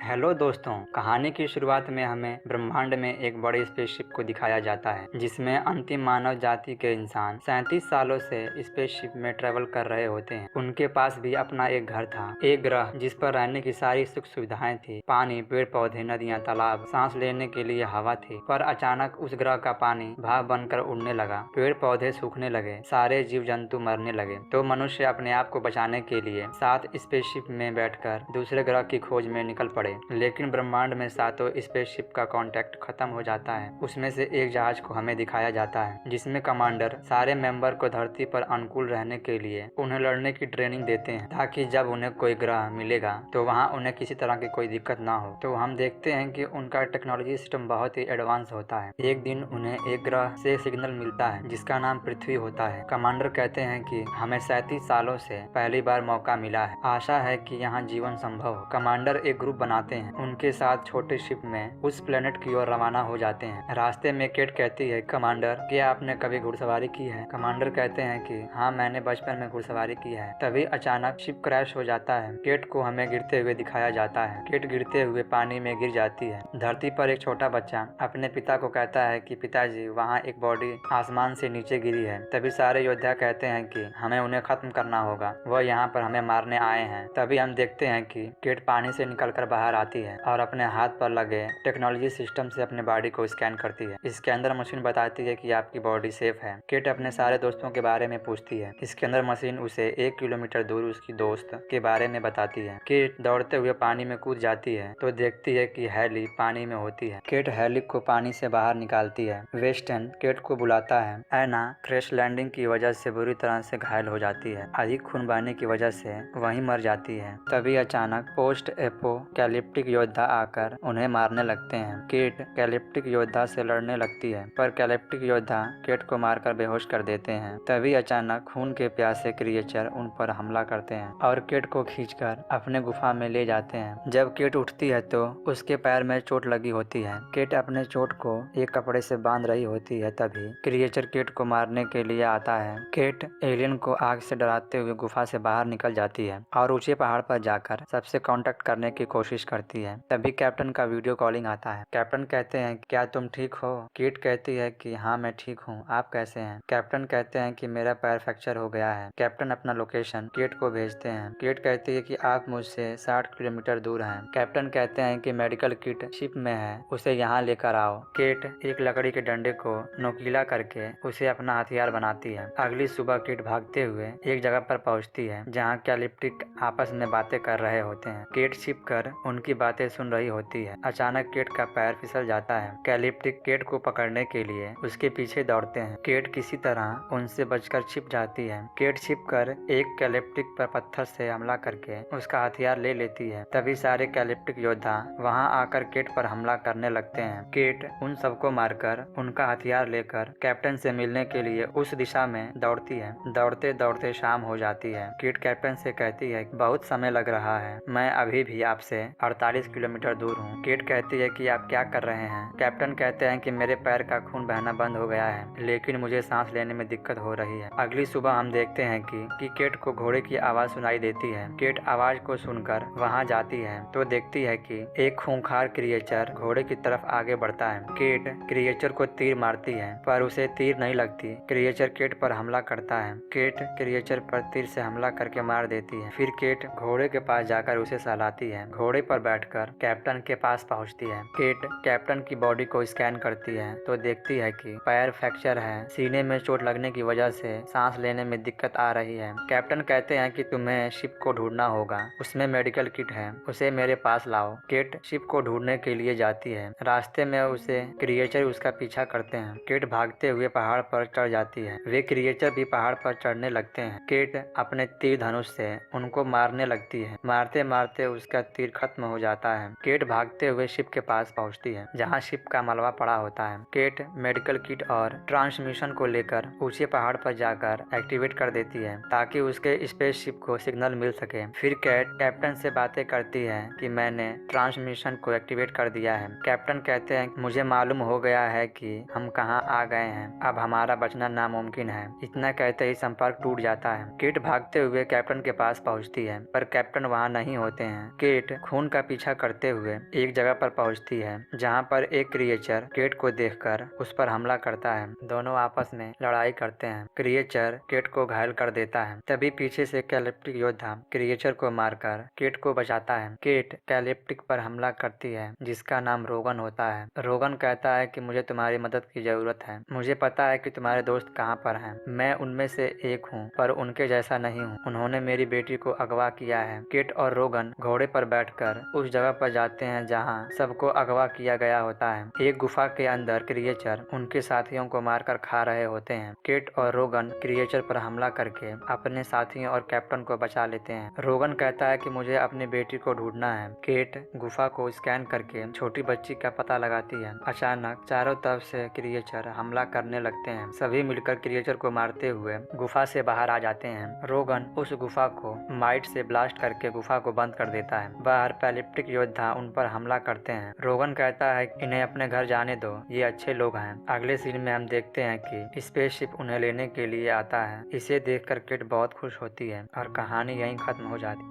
Hello दोस्तों, कहानी की शुरुआत में हमें ब्रह्मांड में एक बड़े स्पेसशिप को दिखाया जाता है जिसमें अंतिम मानव जाति के इंसान 37 सालों से स्पेसशिप में ट्रेवल कर रहे होते हैं। उनके पास भी अपना एक घर था, एक ग्रह जिस पर रहने की सारी सुख सुविधाएं थी। पानी, पेड़ पौधे, नदियां, तालाब, सांस लेने के लिए हवा थी। पर अचानक उस ग्रह का पानी भाप बनकर उड़ने लगा, पेड़ पौधे सूखने लगे, सारे जीव जंतु मरने लगे। तो मनुष्य अपने आप को बचाने के लिए 7 स्पेसशिप में बैठकर दूसरे ग्रह की खोज में निकल पड़े। लेकिन ब्रह्मांड में 7 स्पेसशिप का कांटेक्ट खत्म हो जाता है। उसमें से एक जहाज को हमें दिखाया जाता है जिसमें कमांडर सारे मेंबर को धरती पर अनुकूल रहने के लिए उन्हें लड़ने की ट्रेनिंग देते हैं, ताकि जब उन्हें कोई ग्रह मिलेगा तो वहां उन्हें किसी तरह की कोई दिक्कत ना हो। तो हम देखते हैं कि उनका टेक्नोलॉजी सिस्टम बहुत ही एडवांस होता है। एक दिन उन्हें एक ग्रह से सिग्नल मिलता है जिसका नाम पृथ्वी होता है। कमांडर कहते हैं कि हमें 37 सालों से पहली बार मौका मिला है, आशा है कि यहाँ जीवन संभव हो। कमांडर एक ग्रुप बनाते हैं, उनके साथ छोटे शिप में उस प्लेनेट की ओर रवाना हो जाते हैं। रास्ते में केट कहती है, कमांडर क्या आपने कभी घुड़सवारी की है? कमांडर कहते हैं कि हाँ, मैंने बचपन में घुड़सवारी की है। तभी अचानक शिप क्रैश हो जाता है। केट को हमें गिरते हुए दिखाया जाता है। केट गिरते हुए पानी में गिर जाती है। धरती पर एक छोटा बच्चा अपने पिता को कहता है कि पिताजी, वहाँ एक बॉडी आसमान से नीचे गिरी है। तभी सारे योद्धा कहते हैं कि हमें उन्हें खत्म करना होगा, वह यहाँ पर हमें मारने आए हैं। तभी हम देखते हैं कि केट पानी से निकलकर बाहर आती है और अपने हाथ पर लगे टेक्नोलॉजी सिस्टम से अपने बॉडी को स्कैन करती है। इसके अंदर मशीन बताती है कि आपकी बॉडी सेफ है। केट अपने सारे दोस्तों के बारे में पूछती है। इसके अंदर मशीन उसे 1 किलोमीटर दूर उसकी दोस्त के बारे में बताती है। केट दौड़ते हुए पानी में कूद जाती है तो देखती है कि हैली पानी में होती है। केट हैली को पानी से बाहर निकालती है। वेस्टन केट को बुलाता है। एना क्रैश लैंडिंग की वजह से बुरी तरह से घायल हो जाती है। अधिक खून बहने की वजह से वहीं मर जाती है। तभी अचानक पोस्ट एपोकैलिप्टिक योद्धा आकर उन्हें मारने लगते हैं। केट कैलिप्टिक योद्धा से लड़ने लगती है, पर कैलिप्टिक योद्धा केट को मारकर बेहोश कर देते हैं। तभी अचानक खून के प्यासे क्रिएचर उन पर हमला करते हैं और केट को खींचकर अपने गुफा में ले जाते हैं। जब केट उठती है तो उसके पैर में चोट लगी होती है। केट अपने चोट को एक कपड़े से बांध रही होती है। तभी क्रिएचर केट को मारने के लिए आता है। केट एलियन को आग से डराते हुए गुफा से बाहर निकल जाती है और ऊंचे पहाड़ पर जाकर सबसे कांटेक्ट करने की कोशिश करती है। तभी कैप्टन का वीडियो कॉलिंग आता है। कैप्टन कहते हैं, क्या तुम ठीक हो? केट कहती है कि हाँ, मैं ठीक हूँ, आप कैसे हैं? कैप्टन कहते हैं कि मेरा पैर फ्रैक्चर हो गया है। कैप्टन अपना लोकेशन केट को भेजते हैं। केट कहती है कि आप मुझसे 60 किलोमीटर दूर हैं। कैप्टन कहते हैं कि मेडिकल किट शिप में है, उसे यहाँ लेकर आओ। केट एक लकड़ी के डंडे को नोकीला करके उसे अपना हथियार बनाती है। अगली सुबह केट भागते हुए एक जगह पर पहुँचती है जहाँ कैलिप्टिक आपस में बातें कर रहे होते हैं। केट छिप कर उनकी बातें सुन रही होती है। अचानक केट का पैर फिसल जाता है। कैलिप्टिक केट को पकड़ने के लिए उसके पीछे दौड़ते हैं। केट किसी तरह उनसे बचकर छिप जाती है। केट छिपकर एक कैलिप्टिक पर पत्थर से हमला करके उसका हथियार ले लेती है। तभी सारे कैलिप्टिक योद्धा वहां आकर केट पर हमला करने लगते हैं। केट उन सबको मारकर उनका हथियार लेकर कैप्टन से मिलने के लिए उस दिशा में दौड़ती है। दौड़ते दौड़ते शाम हो जाती है। केट कैप्टन से कहती है, बहुत समय लग रहा है, मैं अभी भी आपसे 48 किलोमीटर दूर हूँ। केट कहती है कि आप क्या कर रहे हैं? कैप्टन कहते हैं कि मेरे पैर का खून बहना बंद हो गया है, लेकिन मुझे सांस लेने में दिक्कत हो रही है। अगली सुबह हम देखते हैं कि केट को घोड़े की आवाज सुनाई देती है। केट आवाज को सुनकर वहां जाती है तो देखती है कि एक खूंखार क्रिएचर घोड़े की तरफ आगे बढ़ता है। केट क्रिएचर को तीर मारती है पर उसे तीर नहीं लगती। क्रिएचर केट पर हमला करता है। केट क्रिएचर पर तीर से हमला करके मार देती है। फिर केट घोड़े के पास जाकर उसे सहलाती है। घोड़े पर बैठकर कैप्टन के पास पहुंचती है। केट कैप्टन की बॉडी को स्कैन करती है तो देखती है कि पैर फ्रैक्चर है, सीने में चोट लगने की वजह से सांस लेने में दिक्कत आ रही है। कैप्टन कहते हैं कि तुम्हें शिप को ढूंढना होगा, उसमें मेडिकल किट है, उसे मेरे पास लाओ। केट शिप को ढूंढने के लिए जाती है। रास्ते में उसे क्रिएचर उसका पीछा करते हैं। केट भागते हुए पहाड़ पर चढ़ जाती है। वे क्रिएचर भी पहाड़ पर चढ़ने लगते हैं। केट अपने तीर धनुष से उनको मारने लगती है। मारते मारते उसका तीर खत्म हो जाता है। केट भागते हुए शिप के पास पहुंचती है जहां शिप का मलबा पड़ा होता है। केट मेडिकल किट और ट्रांसमिशन को लेकर ऊंचे पहाड़ पर जाकर एक्टिवेट कर देती है ताकि उसके स्पेसशिप को सिग्नल मिल सके। फिर केट कैप्टन से बातें करती है कि मैंने ट्रांसमिशन को एक्टिवेट कर दिया है। कैप्टन कहते हैं, मुझे मालूम हो गया है कि हम कहां आ गए हैं, अब हमारा बचना नामुमकिन है। इतना कहते ही संपर्क टूट जाता है। केट भागते हुए कैप्टन के पास पहुंचती है पर कैप्टन वहां नहीं होते हैं। केट खून का का पीछा करते हुए एक जगह पर पहुंचती है जहां पर एक क्रिएचर केट को देखकर उस पर हमला करता है। दोनों आपस में लड़ाई करते हैं। क्रिएचर केट को घायल कर देता है। तभी पीछे से कैलिप्टिक योद्धा क्रिएचर को मारकर केट को बचाता है। केट कैलिप्टिक पर हमला करती है जिसका नाम रोगन होता है। रोगन कहता है कि मुझे तुम्हारी मदद की जरूरत है। मुझे पता है कि तुम्हारे दोस्त कहाँ पर हैं। मैं उनमें से एक हूँ पर उनके जैसा नहीं हूँ। उन्होंने मेरी बेटी को अगवा किया है। केट और रोगन घोड़े पर बैठकर उस जगह पर जाते हैं जहाँ सबको अगवा किया गया होता है। एक गुफा के अंदर क्रिएचर उनके साथियों को मारकर खा रहे होते हैं। केट और रोगन क्रिएचर पर हमला करके अपने साथियों और कैप्टन को बचा लेते हैं। रोगन कहता है कि मुझे अपनी बेटी को ढूंढना है। केट गुफा को स्कैन करके छोटी बच्ची का पता लगाती है। अचानक चारों तरफ से क्रिएचर हमला करने लगते हैं। सभी मिलकर क्रिएचर को मारते हुए गुफा से बाहर आ जाते हैं। रोगन उस गुफा को माइट से ब्लास्ट करके गुफा को बंद कर देता है। बाहर कैलिप्टिक योद्धा उन पर हमला करते हैं। रोगन कहता है इन्हें अपने घर जाने दो, ये अच्छे लोग हैं। अगले सीन में हम देखते हैं कि स्पेसशिप उन्हें लेने के लिए आता है। इसे देखकर केट बहुत खुश होती है और कहानी यहीं खत्म हो जाती है।